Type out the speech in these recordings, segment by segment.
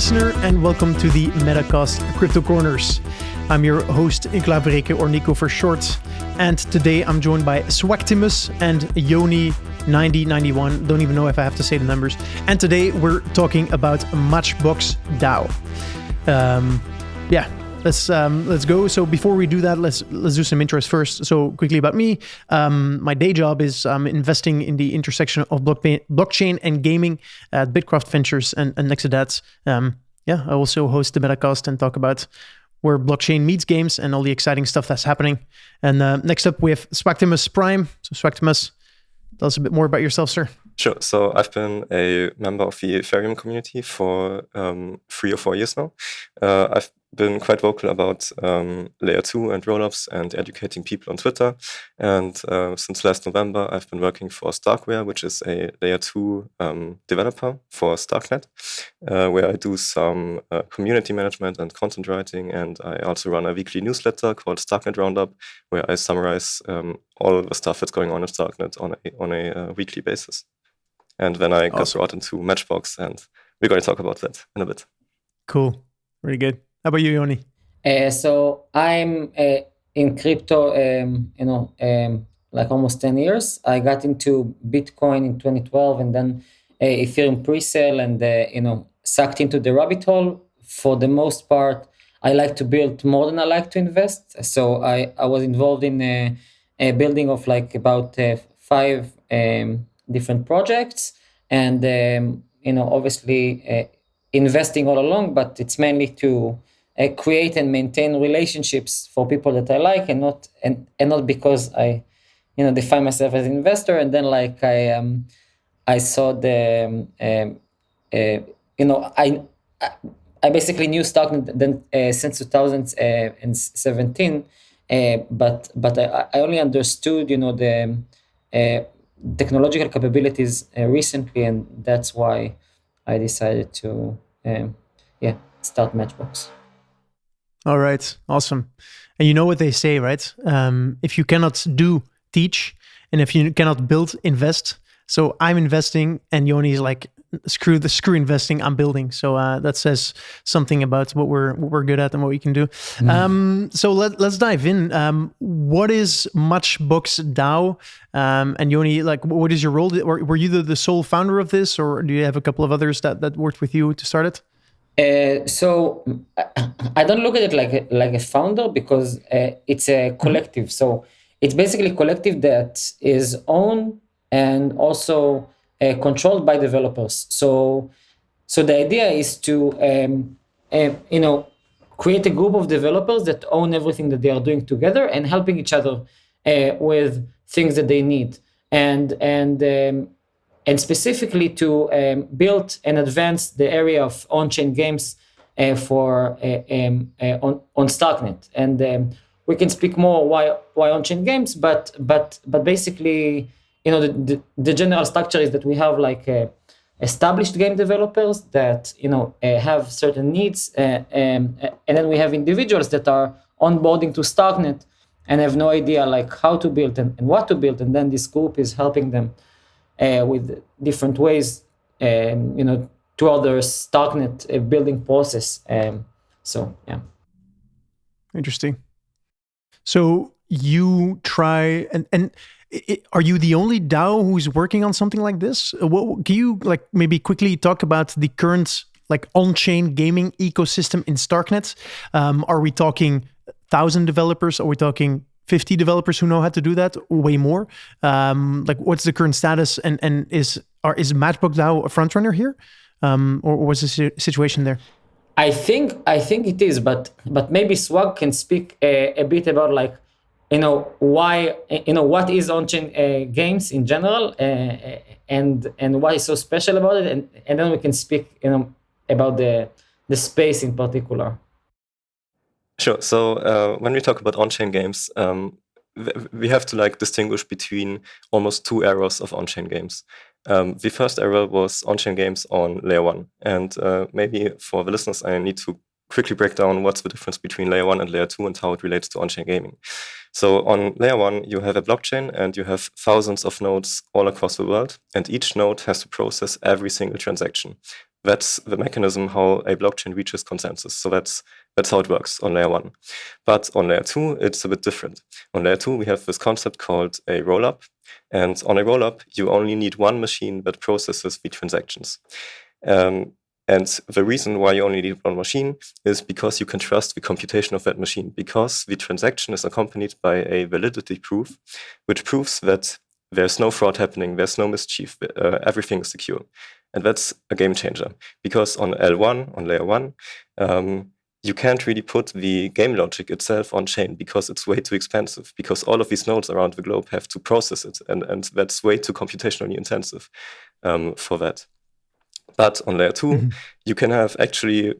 listener, and welcome to the Metacast Crypto Corners. I'm your host, Nico Vereecke, or Nico for short, and today I'm joined by Swagtimus and Yoni 9091. Don't even know if I have to say the numbers. And today we're talking about MatchboxDAO. Let's go. So before we do that, let's do some intros first. So quickly about me, my day job is investing in the intersection of blockchain and gaming at Bitcraft Ventures, and next to that, I also host the Metacast and talk about where blockchain meets games and all the exciting stuff that's happening. And next up, we have Swagtimus Prime. So Swagtimus, tell us a bit more about yourself, sir. Sure. So I've been a member of the Ethereum community for 3 or 4 years now. I've been quite vocal about layer 2 and rollups and educating people on Twitter. And since last November, I've been working for Starkware, which is a layer 2 developer for StarkNet, where I do some community management and content writing. And I also run a weekly newsletter called StarkNet Roundup, where I summarize all the stuff that's going on in StarkNet on a weekly basis. And then I got brought into Matchbox, and we're going to talk about that in a bit. Cool. Very good. How about you, Yoni? So I'm in crypto, like almost 10 years. I got into Bitcoin in 2012, and then Ethereum pre-sale, and sucked into the rabbit hole. For the most part, I like to build more than I like to invest. So I was involved in a building of like about 5 different projects, and obviously investing all along, but it's mainly to create and maintain relationships for people that I like, and not because I define myself as an investor. And then like I saw the I basically knew StarkNet then since 2017, but I only understood the technological capabilities recently, and that's why I decided to start Matchbox. All right, awesome. And you know what they say, right? If you cannot do, teach, and if you cannot build, invest. So I'm investing, and Yoni is like, screw investing, I'm building. So that says something about what we're good at and what we can do. So let's dive in. What is MatchboxDAO? And Yoni, like, what is your role? Or were you the sole founder of this, or do you have a couple of others that worked with you to start it? So I don't look at it like a founder, because it's a collective. So it's basically a collective that is owned and also controlled by developers. So the idea is to create a group of developers that own everything that they are doing together and helping each other with things that they need, and specifically to build and advance the area of on-chain games on StarkNet. And we can speak more why on-chain games, but basically, the general structure is that we have like established game developers that have certain needs, and then we have individuals that are onboarding to StarkNet and have no idea like how to build and what to build, and then this group is helping them with different ways, throughout their StarkNet building process. Interesting. So you try and are you the only DAO who's working on something like this? Can you like maybe quickly talk about the current like on-chain gaming ecosystem in StarkNet? Are we talking 1,000 developers? Are we talking 50 developers who know how to do that? Way more. Like, what's the current status? And is MatchboxDAO a front runner here, or what's the situation there? I think it is, but maybe Swag can speak a bit about like why what is on-chain games in general, and why it's so special about it, and then we can speak about the space in particular. Sure. So when we talk about on-chain games, we have to like distinguish between almost 2 eras of on-chain games. The first era was on-chain games on layer 1, and maybe for the listeners, I need to quickly break down what's the difference between layer 1 and layer 2 and how it relates to on-chain gaming. So on layer 1, you have a blockchain and you have thousands of nodes all across the world, and each node has to process every single transaction. That's the mechanism how a blockchain reaches consensus. So that's how it works on layer 1. But on layer 2, it's a bit different. On layer 2, we have this concept called a rollup. And on a rollup, you only need one machine that processes the transactions. And the reason why you only need one machine is because you can trust the computation of that machine, because the transaction is accompanied by a validity proof, which proves that there's no fraud happening, there's no mischief, everything is secure. And that's a game changer, because on L1, on layer 1, you can't really put the game logic itself on chain because it's way too expensive, because all of these nodes around the globe have to process it, and that's way too computationally intensive for that. But on layer 2, you can have actually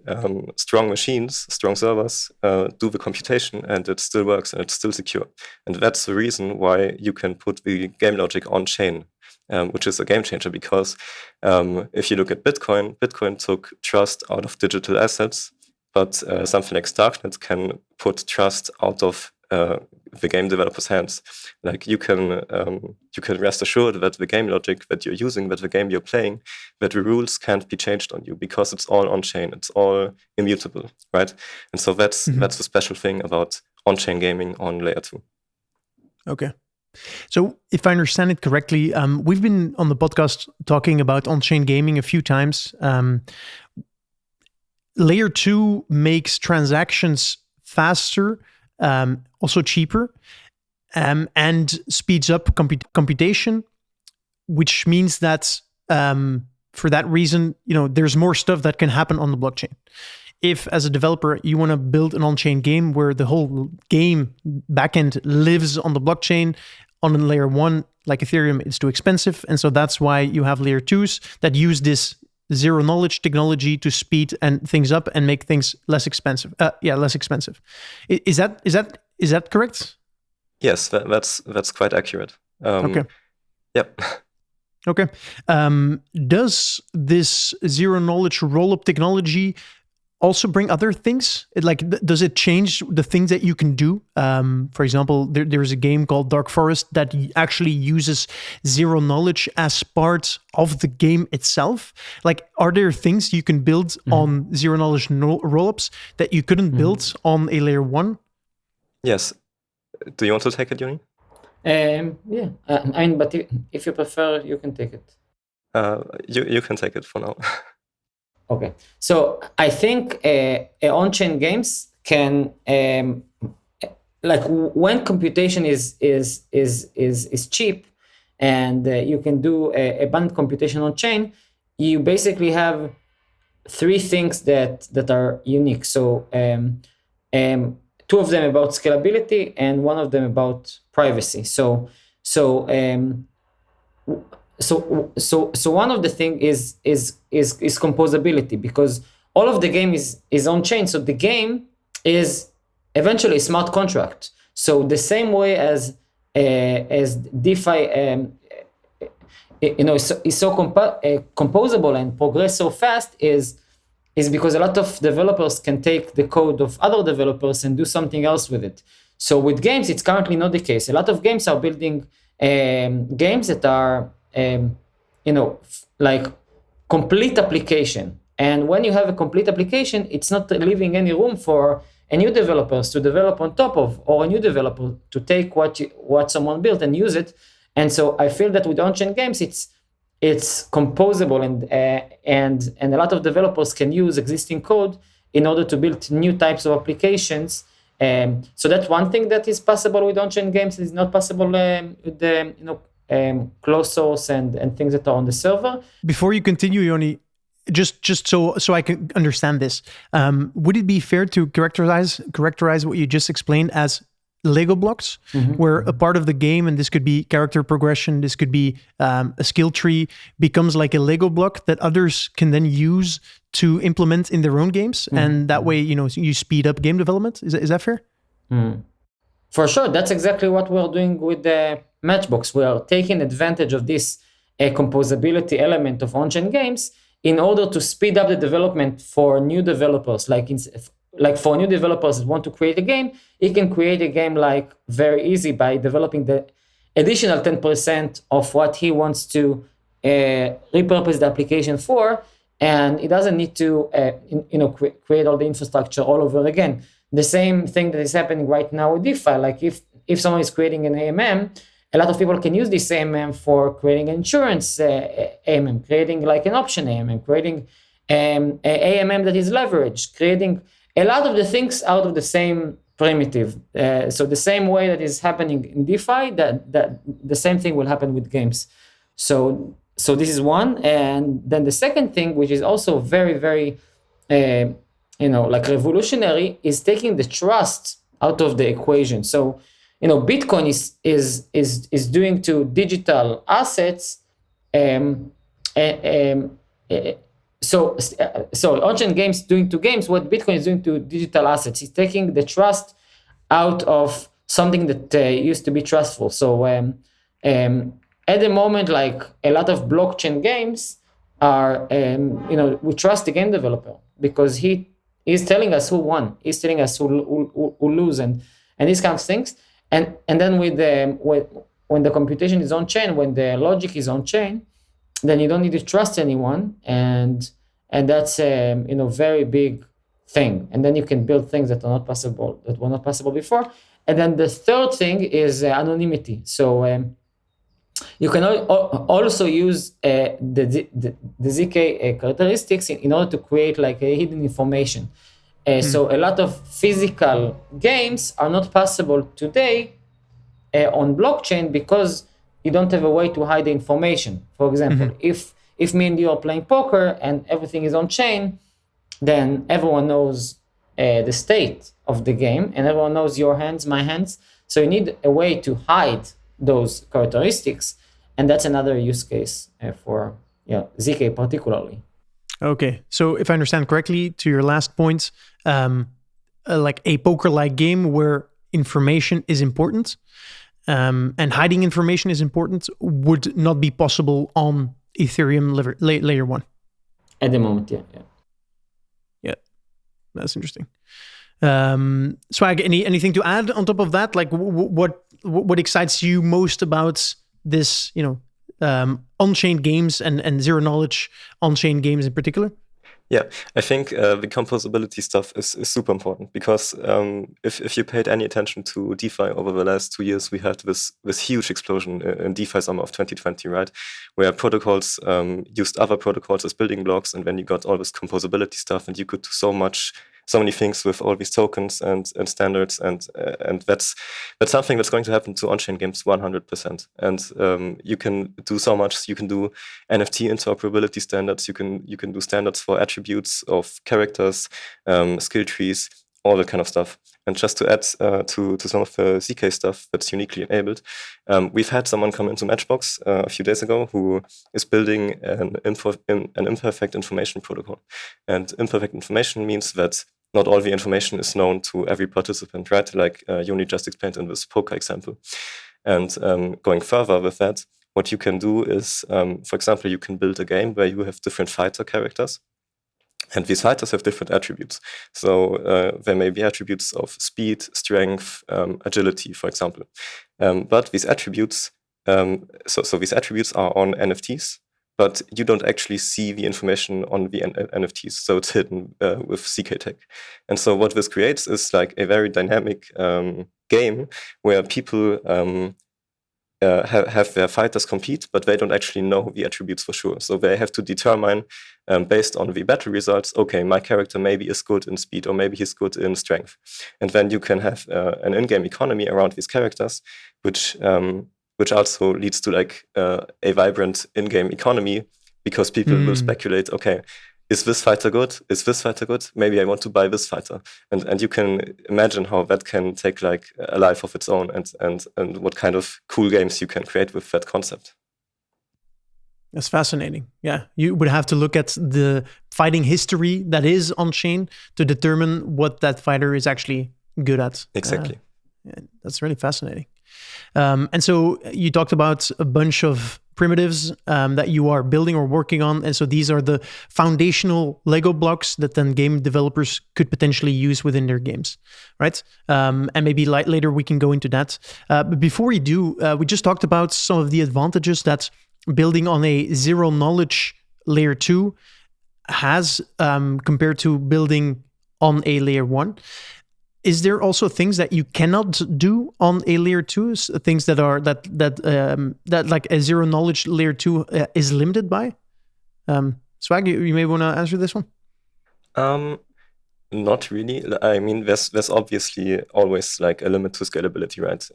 strong machines, strong servers, do the computation, and it still works and it's still secure. And that's the reason why you can put the game logic on chain, which is a game changer, because if you look at Bitcoin, Bitcoin took trust out of digital assets, but something like StarkNet can put trust out of the game developer's hands. Like you can rest assured that the game logic that you're using, that the game you're playing, that the rules can't be changed on you because it's all on chain, it's all immutable, right? And so that's the special thing about on-chain gaming on layer 2. Okay. So if I understand it correctly, we've been on the podcast talking about on-chain gaming a few times. Layer 2 makes transactions faster, also cheaper, and speeds up computation, which means that for that reason, there's more stuff that can happen on the blockchain. If, as a developer, you want to build an on-chain game where the whole game backend lives on the blockchain, on layer 1, like Ethereum, it's too expensive. And so that's why you have layer 2s that use this zero knowledge technology to speed and things up and make things less expensive. Less expensive. Is that correct? Yes, that's quite accurate. Okay. Yep. Okay. Does this zero knowledge rollup technology also bring other things? Does it change the things that you can do? For example, there's a game called Dark Forest that actually uses zero knowledge as part of the game itself. Are there things you can build on zero knowledge rollups that you couldn't build on a layer 1? Yes. Do you want to take it, Yoni? Yeah. But if you prefer, you can take it. You can take it for now. Okay, so I think on-chain games can, when computation is cheap, and you can do abundant computation on chain, you basically have three things that are unique. So two of them about scalability and one of them about privacy. So one of the thing is composability, because all of the game is on chain. So the game is eventually a smart contract. So the same way as DeFi, is so composable and progress so fast is because a lot of developers can take the code of other developers and do something else with it. So with games, it's currently not the case. A lot of games are building games that are complete application. And when you have a complete application, it's not leaving any room for a new developers to develop on top of, or a new developer to take what someone built and use it. And so I feel that with on-chain games, it's composable, and a lot of developers can use existing code in order to build new types of applications. So that's one thing that is possible with on-chain games. Is not possible with the closed source and things that are on the server. Before you continue, Yoni, just so I can understand this, would it be fair to characterize what you just explained as Lego blocks, where a part of the game, and this could be character progression, this could be a skill tree, becomes like a Lego block that others can then use to implement in their own games, and that way, you speed up game development. Is that fair? For sure, that's exactly what we're doing with the Matchbox. We are taking advantage of this composability element of on-chain games in order to speed up the development for new developers. Like for new developers that want to create a game, he can create a game very easy by developing the additional 10% of what he wants to repurpose the application for, and it doesn't need to create all the infrastructure all over again. The same thing that is happening right now with DeFi. Like if someone is creating an AMM, a lot of people can use this AMM for creating an insurance AMM, creating like an option AMM, creating an AMM that is leveraged, creating a lot of the things out of the same primitive. So the same way that is happening in DeFi, that the same thing will happen with games. So this is one. And then the second thing, which is also very, very, like revolutionary, is taking the trust out of the equation. So, Bitcoin is doing to digital assets. So on-chain games doing to games what Bitcoin is doing to digital assets. It's taking the trust out of something that used to be trustful. So at the moment, like a lot of blockchain games are, we trust the game developer because he is telling us who won. He's telling us who lose and these kind of things. And then when the computation is on chain, when the logic is on chain, then you don't need to trust anyone, and that's very big thing. And then you can build things that were not possible before. And then the third thing is anonymity. So you can also use the ZK characteristics in order to create like a hidden information. So a lot of physical games are not possible today on blockchain because you don't have a way to hide the information. For example, if me and you are playing poker and everything is on chain, then everyone knows the state of the game and everyone knows your hands, my hands. So you need a way to hide those characteristics. And that's another use case for ZK particularly. Okay, so if I understand correctly, to your last point, like a poker-like game where information is important and hiding information is important would not be possible on Ethereum layer 1. At the moment, yeah, that's interesting. Swag, anything to add on top of that? Like, what excites you most about this? On-chain games and zero knowledge on-chain games in particular? Yeah, I think the composability stuff is super important because if you paid any attention to DeFi over the last 2 years, we had this huge explosion in DeFi summer of 2020, right? Where protocols used other protocols as building blocks, and then you got all this composability stuff, and you could do so many things with all these tokens and standards, and that's something that's going to happen to on-chain games 100%. And you can do so much. You can do NFT interoperability standards. You can do standards for attributes of characters, skill trees, all that kind of stuff. And just to add to some of the ZK stuff that's uniquely enabled, we've had someone come into Matchbox a few days ago who is building an imperfect information protocol. And imperfect information means that not all the information is known to every participant, right? Like Yoni just explained in this poker example. And going further with that, what you can do is, for example, you can build a game where you have different fighter characters. And these fighters have different attributes. So there may be attributes of speed, strength, agility, for example. But these attributes, so these attributes are on NFTs, but you don't actually see the information on the NFTs. So it's hidden with ZK tech. And so what this creates is like a very dynamic game where people have their fighters compete, but they don't actually know the attributes for sure. So they have to determine based on the battle results, okay, my character maybe is good in speed or maybe he's good in strength. And then you can have an in-game economy around these characters, which also leads to like a vibrant in-game economy because people will speculate, okay, is this fighter good? Is this fighter good? Maybe I want to buy this fighter. And you can imagine how that can take like a life of its own and what kind of cool games you can create with that concept. That's fascinating. Yeah, you would have to look at the fighting history that is on-chain to determine what that fighter is actually good at. Exactly. Yeah, that's really fascinating. And so you talked about a bunch of primitives that you are building or working on. And so these are the foundational Lego blocks that then game developers could potentially use within their games, right? And maybe later we can go into that. But before we do, we just talked about some of the advantages that building on a zero knowledge layer 2 has compared to building on a layer 1? Is there also things that you cannot do on a layer 2? Things that are that like a zero knowledge layer 2 is limited by? Swag, you may want to answer this one. Not really. I mean, there's obviously always like a limit to scalability, right?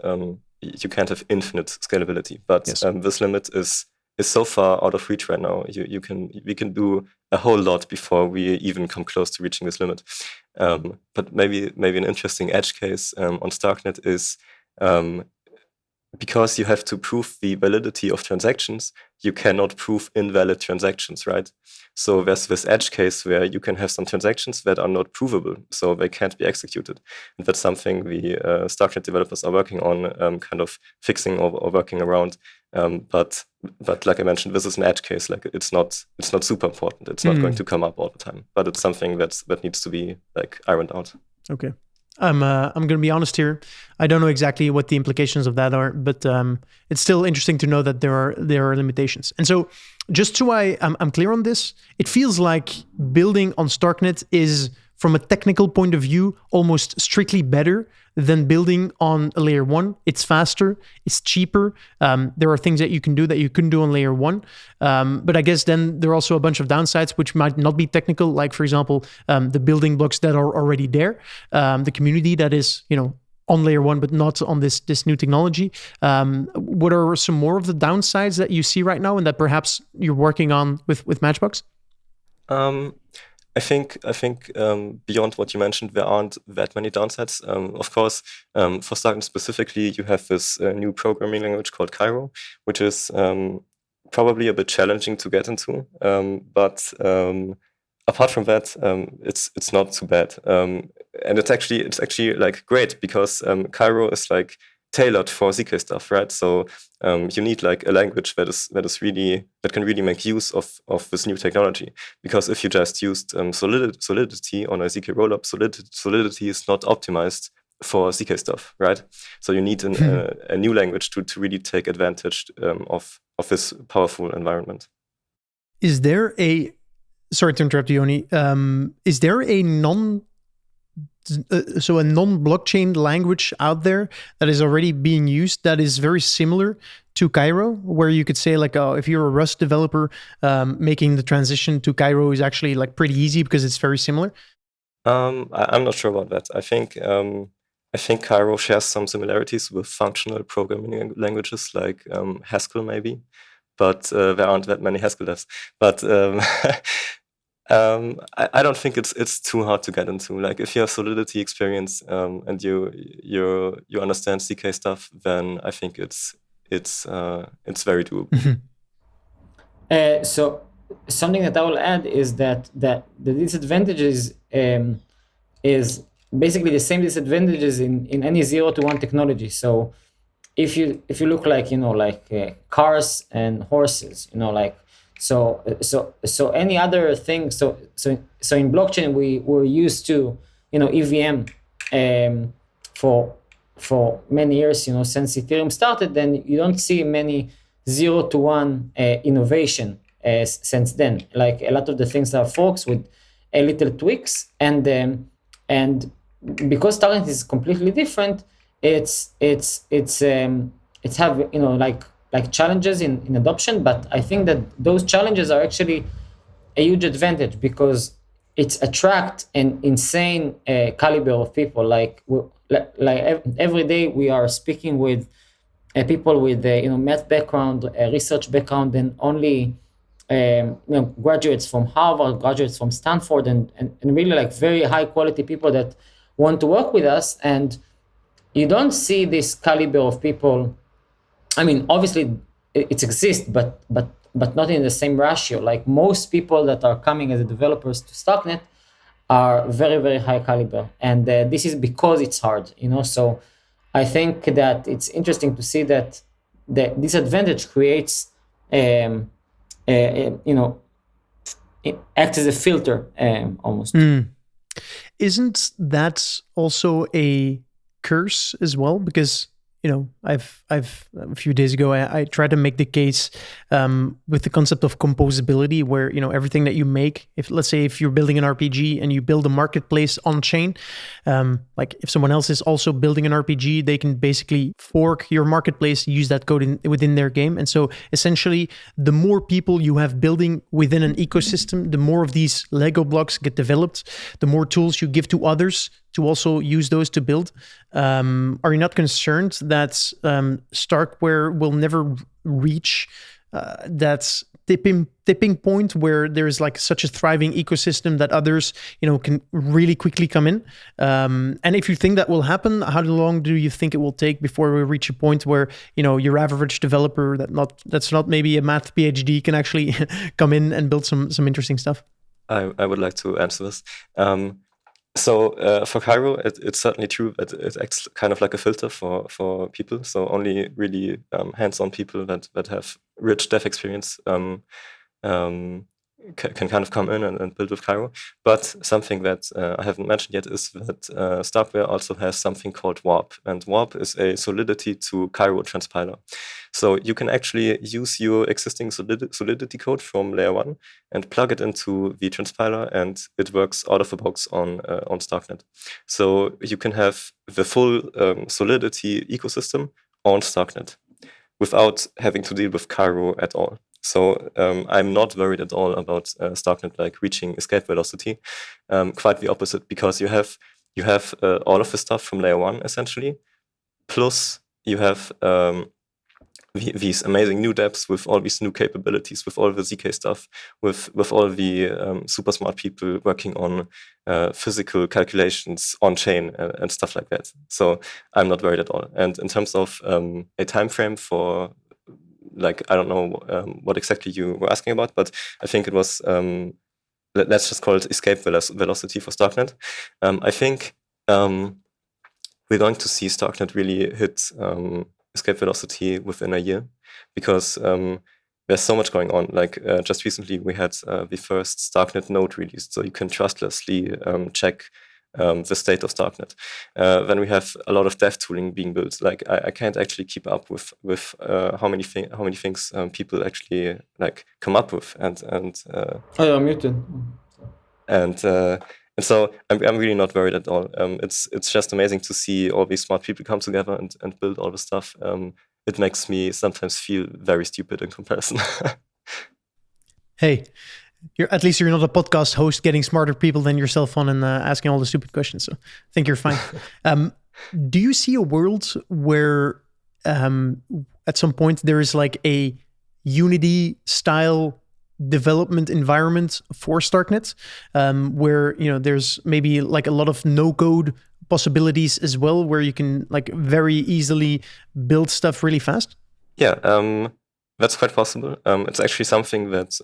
You can't have infinite scalability, but Yes. This limit is so far out of reach right now. We can do a whole lot before we even come close to reaching this limit. But maybe an interesting edge case on StarkNet is because you have to prove the validity of transactions, you cannot prove invalid transactions, right? So there's this edge case where you can have some transactions that are not provable, so they can't be executed. And that's something the StarkNet developers are working on, kind of fixing or working around. But like I mentioned, this is an edge case. Like it's not super important. It's not going to come up all the time. But it's something that needs to be like ironed out. Okay. I'm going to be honest here. I don't know exactly what the implications of that are, but it's still interesting to know that there are limitations. And so, just so I'm clear on this, it feels like building on StarkNet is, from a technical point of view, almost strictly better than building on a layer 1. It's faster, it's cheaper. There are things that you can do that you couldn't do on layer 1. But I guess then there are also a bunch of downsides which might not be technical, like, for example, the building blocks that are already there, the community that is, on layer 1, but not on this new technology. What are some more of the downsides that you see right now and that perhaps you're working on with Matchbox? I think beyond what you mentioned, there aren't that many downsides. Of course, for StarkNet specifically, you have this new programming language called Cairo, which is probably a bit challenging to get into. But apart from that, it's not too bad. And it's actually like great because Cairo is like tailored for ZK stuff, right? So you need like a language that can really make use of this new technology. Because if you just used Solidity on a ZK rollup, Solidity is not optimized for ZK stuff, right? So you need a new language to really take advantage of this powerful environment. Is there sorry to interrupt you, Yoni. Is there a non-blockchain language out there that is already being used that is very similar to Cairo, where you could say like, if you're a Rust developer, making the transition to Cairo is actually like pretty easy because it's very similar? I'm not sure about that. I think Cairo shares some similarities with functional programming languages like Haskell maybe, but there aren't that many Haskell devs. But I don't think it's too hard to get into. Like if you have Solidity experience and you understand ZK stuff, then I think it's very doable. So something that I will add is that the disadvantages is basically the same disadvantages in any 0 to 1 technology. So if you look like cars and horses, so any other thing. So in blockchain we're used to EVM for many years, since Ethereum started. Then you don't see many 0 to 1 innovation since then. Like a lot of the things are forks with a little tweaks, and because StarkNet is completely different, it's have like challenges in adoption, but I think that those challenges are actually a huge advantage because it's attract an insane caliber of people. Like every day we are speaking with people with math background, research background, and only graduates from Harvard, graduates from Stanford, and really like very high quality people that want to work with us. And you don't see this caliber of people. I mean, obviously it exists, but not in the same ratio. Like most people that are coming as developers to StarkNet are very, very high caliber. And this is because it's hard, So I think that it's interesting to see that the disadvantage creates, it acts as a filter almost. Isn't that also a curse as well? Because I've a few days ago, I tried to make the case with the concept of composability, where, everything that you make, let's say if you're building an RPG and you build a marketplace on chain, like if someone else is also building an RPG, they can basically fork your marketplace, use that code within their game. And so essentially, the more people you have building within an ecosystem, the more of these Lego blocks get developed, the more tools you give to others to also use those to build. Are you not concerned that Starkware will never reach that tipping point where there's like such a thriving ecosystem that others, can really quickly come in? And if you think that will happen, how long do you think it will take before we reach a point where, your average developer that's not maybe a math PhD can actually come in and build some interesting stuff? I would like to answer this. So for Cairo, it's certainly true that it acts kind of like a filter for people. So only really hands-on people that have rich dev experience can kind of come in and build with Cairo. But something that I haven't mentioned yet is that Starkware also has something called Warp. And Warp is a Solidity to Cairo transpiler. So you can actually use your existing Solidity code from layer 1 and plug it into the transpiler, and it works out of the box on StarkNet. So you can have the full Solidity ecosystem on StarkNet without having to deal with Cairo at all. So I'm not worried at all about StarkNet like reaching escape velocity. Quite the opposite, because you have all of the stuff from layer 1 essentially, plus you have these amazing new dApps with all these new capabilities, with all the ZK stuff, with all the super smart people working on physical calculations on chain and stuff like that. So I'm not worried at all. And in terms of a time frame for, like, I don't know what exactly you were asking about, but I think it was, let's just call it escape velocity for StarkNet. I think we're going to see StarkNet really hit escape velocity within a year, because there's so much going on. Like just recently we had the first StarkNet node released, so you can trustlessly check the state of StarkNet. Then we have a lot of dev tooling being built. Like I can't actually keep up with how many things people actually like come up with, and Oh, you're muted. and so I'm really not worried at all. It's just amazing to see all these smart people come together and build all the stuff. It makes me sometimes feel very stupid in comparison. Hey, at least you're not a podcast host getting smarter people than yourself on and asking all the stupid questions. So I think you're fine. Do you see a world where at some point there is like a Unity style development environment for StarkNet, where there's maybe like a lot of no-code possibilities as well, where you can like very easily build stuff really fast? Yeah, that's quite possible. It's actually something that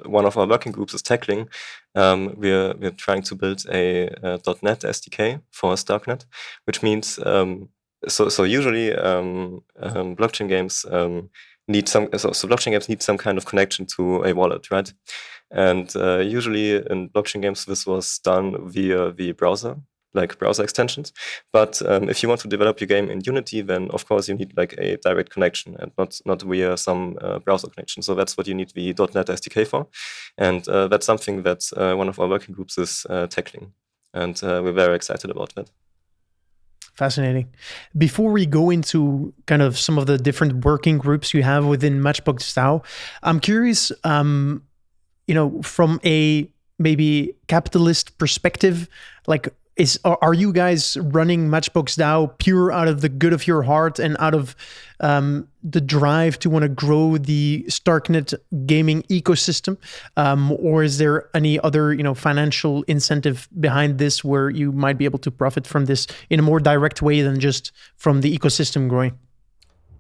one of our working groups is tackling. We're trying to build a .NET SDK for StarkNet, which means so usually blockchain games need blockchain games need some kind of connection to a wallet, right? And usually in blockchain games this was done via the browser, like browser extensions. But if you want to develop your game in Unity, then of course you need like a direct connection and not via some browser connection. So that's what you need the .NET SDK for. And that's something that one of our working groups is tackling. And we're very excited about that. Fascinating. Before we go into kind of some of the different working groups you have within MatchboxDAO, I'm curious, from a maybe capitalist perspective, like, are you guys running MatchboxDAO pure out of the good of your heart and out of the drive to want to grow the StarkNet gaming ecosystem, or is there any other financial incentive behind this where you might be able to profit from this in a more direct way than just from the ecosystem growing?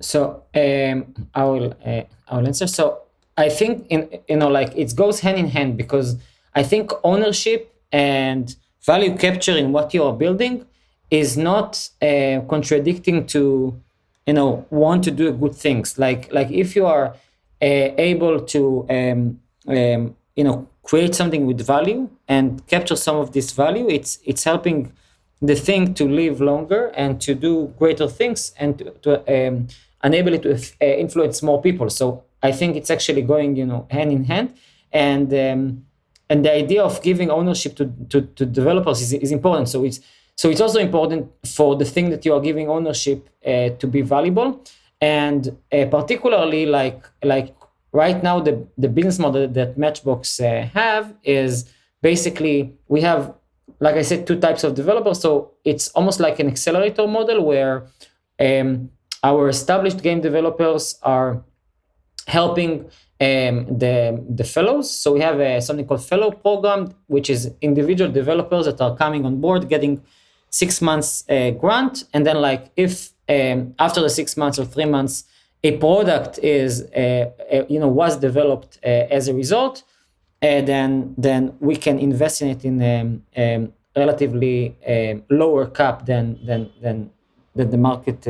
So I will answer. So I think it goes hand in hand, because I think ownership and value capture in what you are building is not contradicting to want to do good things. Like if you are able to create something with value and capture some of this value, it's helping the thing to live longer and to do greater things and to enable it to influence more people. So I think it's actually going, hand in hand. And the idea of giving ownership to developers is important. So it's also important for the thing that you are giving ownership to be valuable. And particularly like right now, the business model that Matchbox have is basically we have, like I said, two types of developers. So it's almost like an accelerator model where our established game developers are helping the fellows. So we have something called fellow program, which is individual developers that are coming on board, getting 6 months grant, and then like if after the 6 months or 3 months a product is was developed as a result, then we can invest in it in relatively lower cap than the market,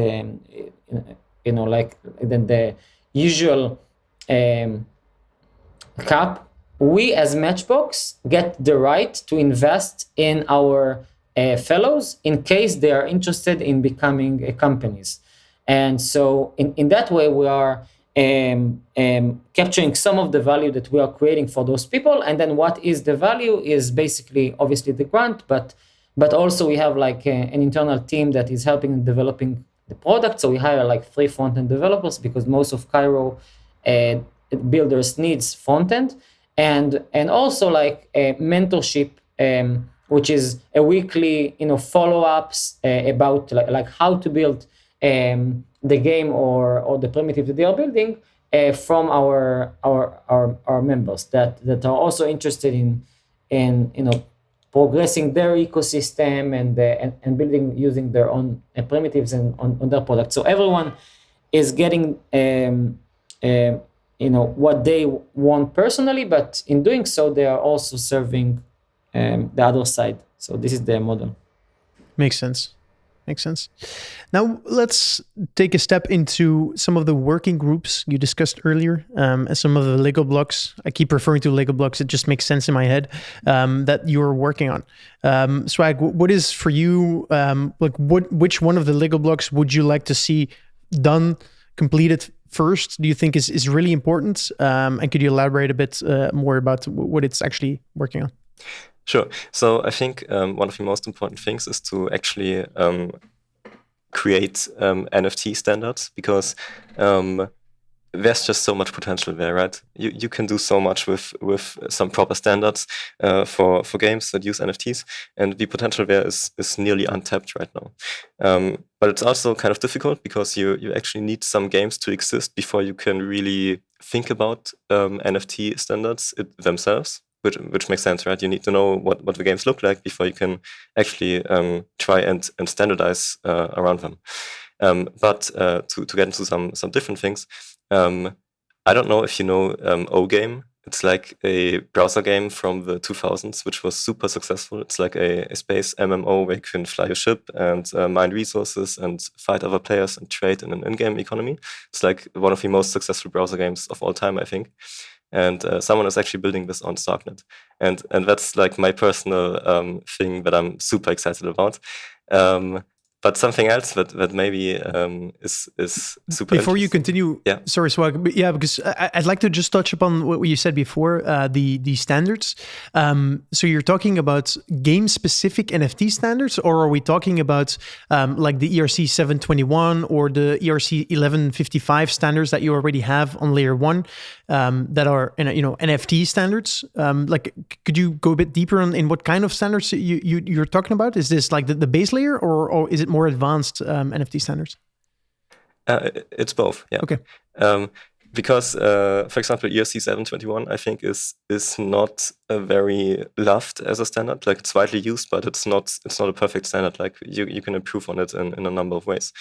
like than the usual cap. We as Matchbox get the right to invest in our fellows in case they are interested in becoming companies. And so in that way, we are capturing some of the value that we are creating for those people. And then what is the value is basically, obviously, the grant, but also we have like an internal team that is helping in developing the product. So we hire like 3 front-end developers because most of Cairo builders needs front-end. And also like mentorship, which is a weekly, follow-ups about like how to build the game or the primitive that they are building from our members that are also interested in progressing their ecosystem and building using their own primitives and on their product. So everyone is getting what they want personally, but in doing so, they are also serving the other side. So this is the model. Makes sense. Now let's take a step into some of the working groups you discussed earlier, and some of the Lego blocks. I keep referring to Lego blocks; it just makes sense in my head, that you're working on. Swag, what is for you? Which one of the Lego blocks would you like to see done, completed first? Do you think is really important? And could you elaborate a bit more about what it's actually working on? Sure. So I think one of the most important things is to actually create NFT standards, because there's just so much potential there, right? You can do so much with some proper standards for games that use NFTs, and the potential there is nearly untapped right now. But it's also kind of difficult because you actually need some games to exist before you can really think about NFT standards themselves. Which makes sense, right? You need to know what the games look like before you can actually try and standardize around them. But to get into some different things, I don't know if you know O-Game. It's like a browser game from the 2000s, which was super successful. It's like a space MMO where you can fly a ship and mine resources and fight other players and trade in an in-game economy. It's like one of the most successful browser games of all time, I think. And someone is actually building this on StarkNet. And that's like my personal thing that I'm super excited about. But something else that maybe is super. Before you continue, yeah. Sorry, Swag, but yeah, because I'd like to just touch upon what you said before, the standards. So you're talking about game-specific NFT standards, or are we talking about like the ERC 721 or the ERC 1155 standards that you already have on layer 1 that are NFT standards? Like, could you go a bit deeper in what kind of standards you're talking about? Is this like the base layer, or is it more advanced NFT standards? It's both, yeah. Okay. Because, for example, ERC 721, I think, is not very loved as a standard. Like, it's widely used, but it's not a perfect standard. Like, you can improve on it in a number of ways.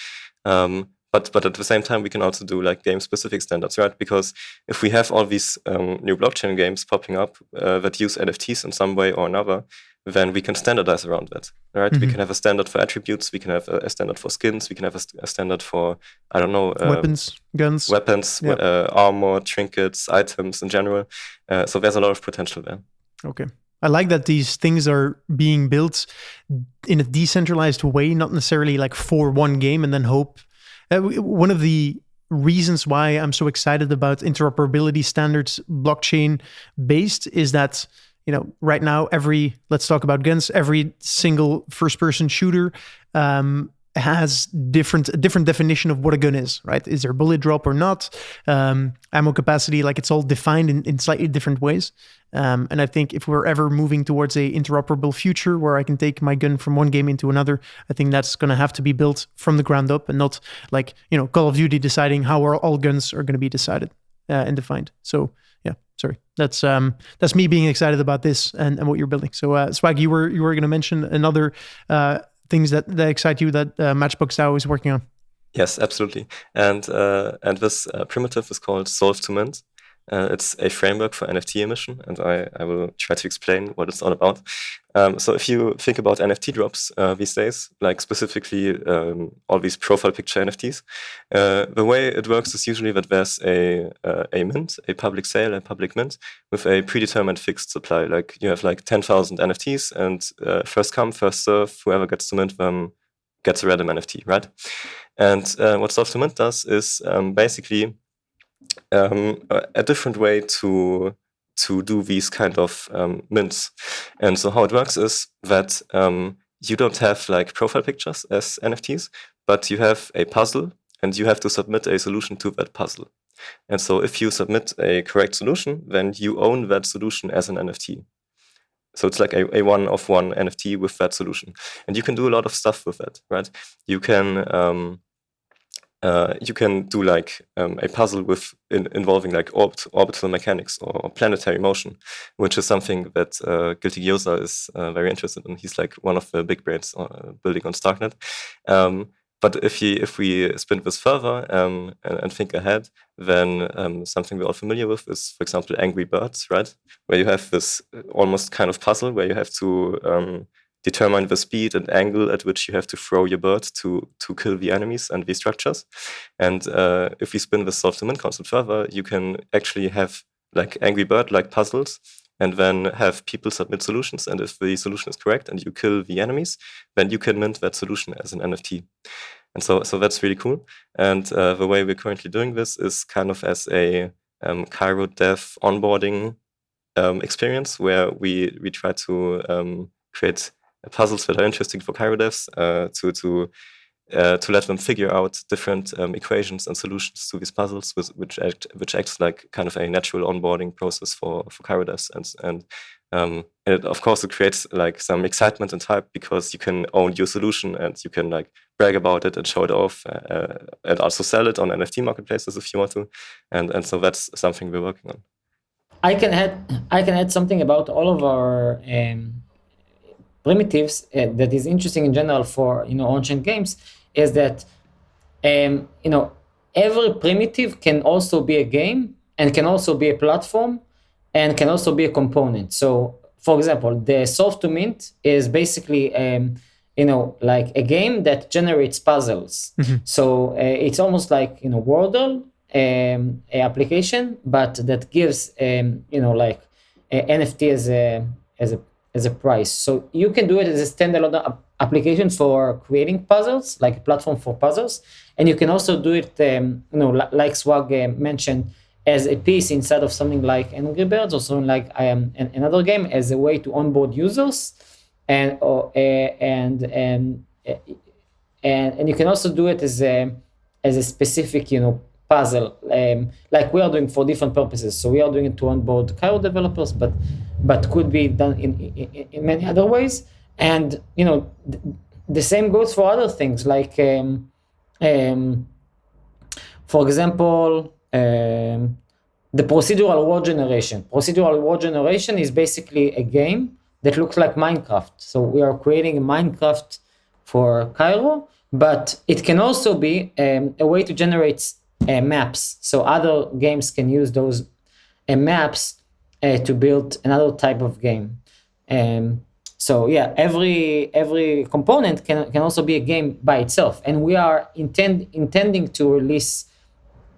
But at the same time, we can also do like game-specific standards, right? Because if we have all these new blockchain games popping up that use NFTs in some way or another, then we can standardize around that, right? Mm-hmm. We can have a standard for attributes. We can have a standard for skins. We can have a standard for, I don't know... weapons, guns. Armor, trinkets, items in general. So there's a lot of potential there. Okay. I like that these things are being built in a decentralized way, not necessarily like for one game and then hope. One of the reasons why I'm so excited about interoperability standards blockchain based is that, you know, right now, let's talk about guns, every single first person shooter has different definition of what a gun is, right? Is there bullet drop or not? Ammo capacity, like it's all defined in slightly different ways. And I think if we're ever moving towards a interoperable future where I can take my gun from one game into another, I think that's going to have to be built from the ground up and not like, you know, Call of Duty deciding how all guns are going to be decided and defined. So yeah, sorry. That's me being excited about this and what you're building. So Swag, you were going to mention another things that excite you that MatchboxDAO is working on. Yes, absolutely. And this primitive is called Solve to Mint. It's a framework for NFT emission, and I will try to explain what it's all about. So if you think about NFT drops these days, like specifically all these profile picture NFTs, the way it works is usually that there's a mint, a public sale, a public mint, with a predetermined fixed supply. Like you have like 10,000 NFTs, and first come, first serve, whoever gets to mint them gets a random NFT, right? And what Solve to Mint does is basically a different way to do these kind of mints. And so how it works is that you don't have like profile pictures as NFTs, but you have a puzzle and you have to submit a solution to that puzzle. And so if you submit a correct solution, then you own that solution as an NFT. So it's like a one-of-one NFT with that solution. And you can do a lot of stuff with that, right? You can do like a puzzle involving like orbital mechanics or planetary motion, which is something that Guilty Gyoza is very interested in. He's like one of the big brains building on StarkNet. But if we spin this further and think ahead, then something we're all familiar with is, for example, Angry Birds, right? Where you have this almost kind of puzzle where you have to determine the speed and angle at which you have to throw your bird to kill the enemies and the structures. And if we spin the Solve to Mint concept further, you can actually have like Angry Bird-like puzzles and then have people submit solutions. And if the solution is correct and you kill the enemies, then you can mint that solution as an NFT. And so that's really cool. And the way we're currently doing this is kind of as a Cairo dev onboarding experience where we try to create puzzles that are interesting for Cairo devs to let them figure out different equations and solutions to these puzzles, which acts like kind of a natural onboarding process for Cairo devs. And it, of course, it creates like some excitement and hype because you can own your solution and you can like brag about it and show it off and also sell it on NFT marketplaces if you want to. And so that's something we're working on. I can add something about all of our primitives that is interesting in general for on-chain games is that every primitive can also be a game and can also be a platform and can also be a component. So for example, the Solve to Mint is basically like a game that generates puzzles. Mm-hmm. So it's almost like Wordle application, but that gives like a NFT as a price. So you can do it as a standalone application for creating puzzles, like a platform for puzzles, and you can also do it, like Swag mentioned, as a piece inside of something like Angry Birds or something like another game as a way to onboard users, and you can also do it as a specific puzzle, like we are doing for different purposes. So we are doing it to onboard Cairo developers, but could be done in many other ways. And the same goes for other things, like for example, the procedural word generation. Procedural word generation is basically a game that looks like Minecraft. So we are creating a Minecraft for Cairo, but it can also be a way to generate maps. So other games can use those maps to build another type of game. So yeah, every component can also be a game by itself. And we are intending to release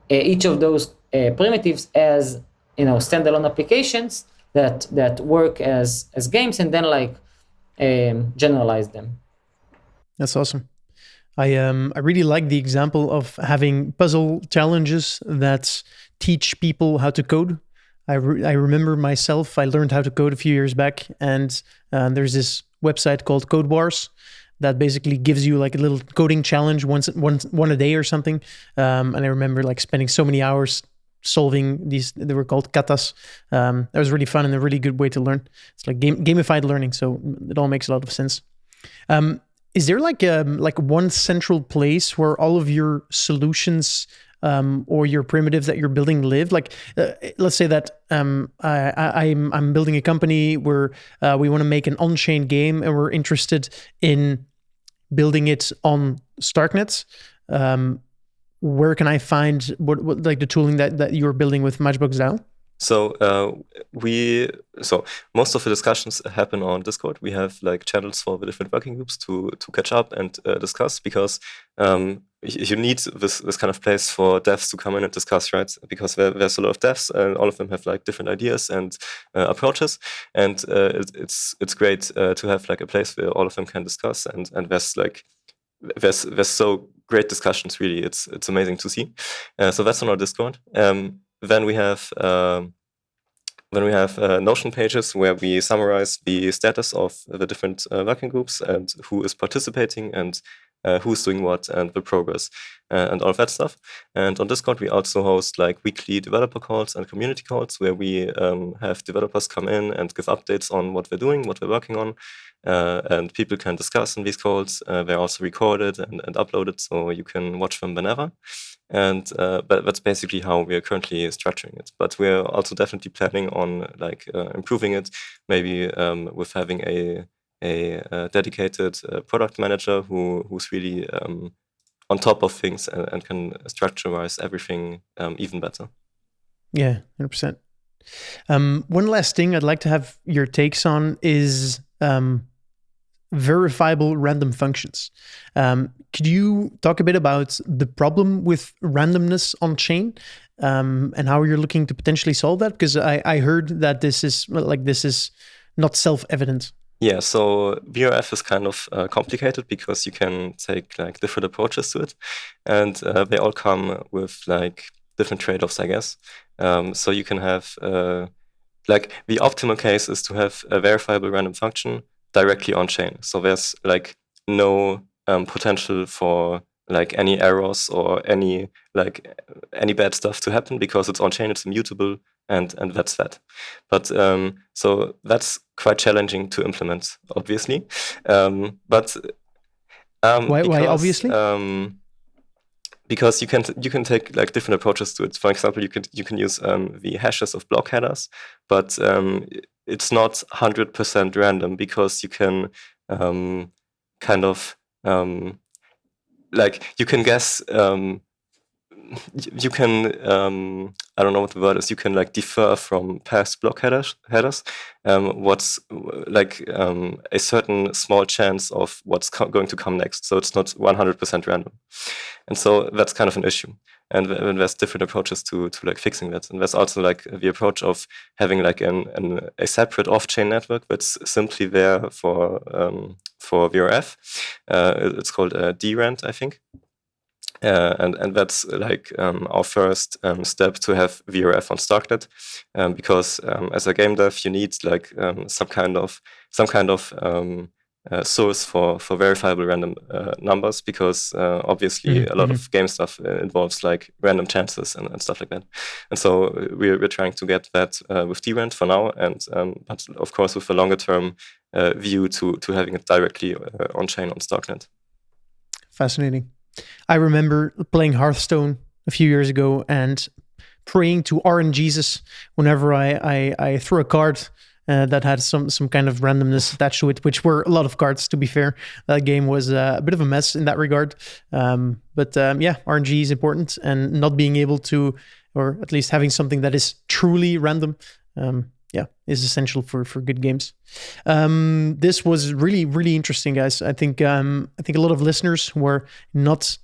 each of those primitives as standalone applications that work as games, and then like generalize them. That's awesome. I really like the example of having puzzle challenges that teach people how to code. I remember myself, I learned how to code a few years back, and there's this website called Code Wars that basically gives you like a little coding challenge one a day or something. And I remember like spending so many hours solving these. They were called katas. That was really fun and a really good way to learn. It's like gamified learning, so it all makes a lot of sense. Is there like one central place where all of your solutions or your primitives that you're building live? Like, let's say that I'm building a company where we want to make an on-chain game, and we're interested in building it on StarkNet. Where can I find what like the tooling that you're building with MatchboxDAO? So most of the discussions happen on Discord. We have like channels for the different working groups to catch up and discuss, because you need this kind of place for devs to come in and discuss, right? Because there's a lot of devs, and all of them have like different ideas and approaches, and it's great to have like a place where all of them can discuss, and there's so great discussions. Really, it's amazing to see. So that's on our Discord. Then we have Notion pages where we summarize the status of the different working groups and who is participating and who's doing what and the progress and all of that stuff. And on Discord, we also host like weekly developer calls and community calls where we have developers come in and give updates on what they're doing, what they're working on. And people can discuss in these calls. They're also recorded and uploaded, so you can watch them whenever. And but that's basically how we are currently structuring it. But we're also definitely planning on like improving it, maybe with having a dedicated product manager who's really on top of things and can structurize everything even better. Yeah, 100%. One last thing I'd like to have your takes on is verifiable random functions. Could you talk a bit about the problem with randomness on chain and how you're looking to potentially solve that? Because I heard that this is not self-evident. Yeah, so VRF is kind of complicated because you can take like different approaches to it, and they all come with like different trade-offs, I guess. So you can have like the optimal case is to have a verifiable random function directly on chain. So there's like no potential for like any errors or any bad stuff to happen because it's on chain, it's immutable, and that's that. But so that's quite challenging to implement, obviously. Why obviously? Because you can take like different approaches to it. For example, you can use the hashes of block headers, but it's not 100% random because you can kind of like you can guess. You can I don't know what the word is. You can like defer from past block headers. What's like a certain small chance of what's going to come next. So it's not 100% random, and so that's kind of an issue. And there's different approaches to like fixing that. And there's also like the approach of having like a separate off-chain network that's simply there for VRF. It's called DRAND, I think. And that's like our first step to have VRF on StarkNet, because as a game dev, you need like some kind of source for verifiable random numbers, because obviously a lot of game stuff involves like random chances and stuff like that. And so we're trying to get that with DRAND for now, and but of course with a longer term view to having it directly on chain on StarkNet. Fascinating. I remember playing Hearthstone a few years ago and praying to RNGesus whenever I threw a card that had some kind of randomness attached to it, which were a lot of cards, to be fair. That game was a bit of a mess in that regard. But RNG is important, and not being able to, or at least having something that is truly random, is essential for good games. This was really, really interesting, guys. I think a lot of listeners who are not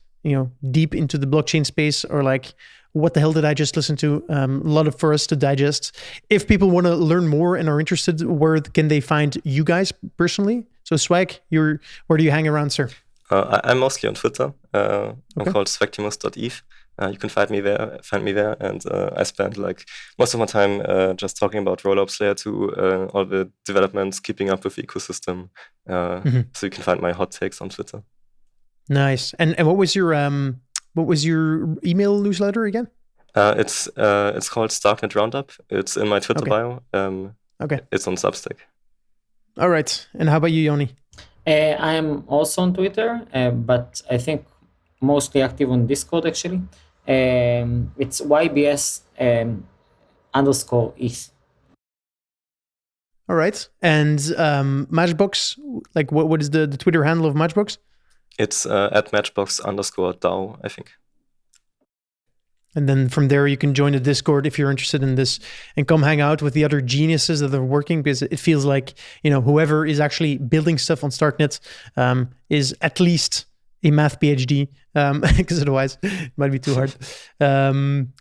deep into the blockchain space, or like, what the hell did I just listen to? A lot for us to digest. If people want to learn more and are interested, where can they find you guys personally? So Swag, where do you hang around, sir? I'm mostly on Twitter. I'm called Swagtimus.eth. You can find me there, and I spend like most of my time just talking about rollups, layer 2, all the developments, keeping up with the ecosystem. So you can find my hot takes on Twitter. Nice. And what was your email newsletter again? It's called StarkNet Roundup. It's in my Twitter bio. It's on Substack. All right. And how about you, Yoni? I'm also on Twitter, but I think mostly active on Discord actually. It's YBS _ETH. All right. And Matchbox, like what is the Twitter handle of Matchbox? It's at Matchbox_DAO, I think. And then from there, you can join the Discord if you're interested in this, and come hang out with the other geniuses that are working, because it feels like, whoever is actually building stuff on StarkNet is at least a math PhD, because otherwise it might be too hard.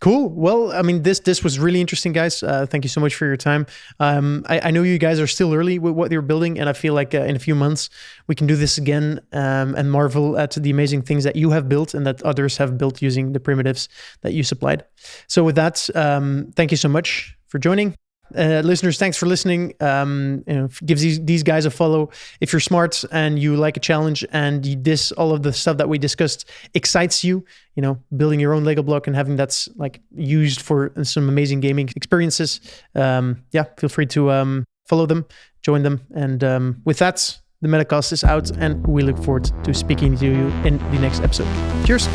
Cool. Well, I mean, this was really interesting, guys. Thank you so much for your time. I know you guys are still early with what you're building, and I feel like in a few months we can do this again and marvel at the amazing things that you have built and that others have built using the primitives that you supplied. So with that, thank you so much for joining. Listeners, thanks for listening. Give these guys a follow. If you're smart and you like a challenge, and all of the stuff that we discussed excites you, building your own Lego block and having that's like used for some amazing gaming experiences, feel free to follow them, join them. And with that, the Metacast is out, and we look forward to speaking to you in the next episode. Cheers.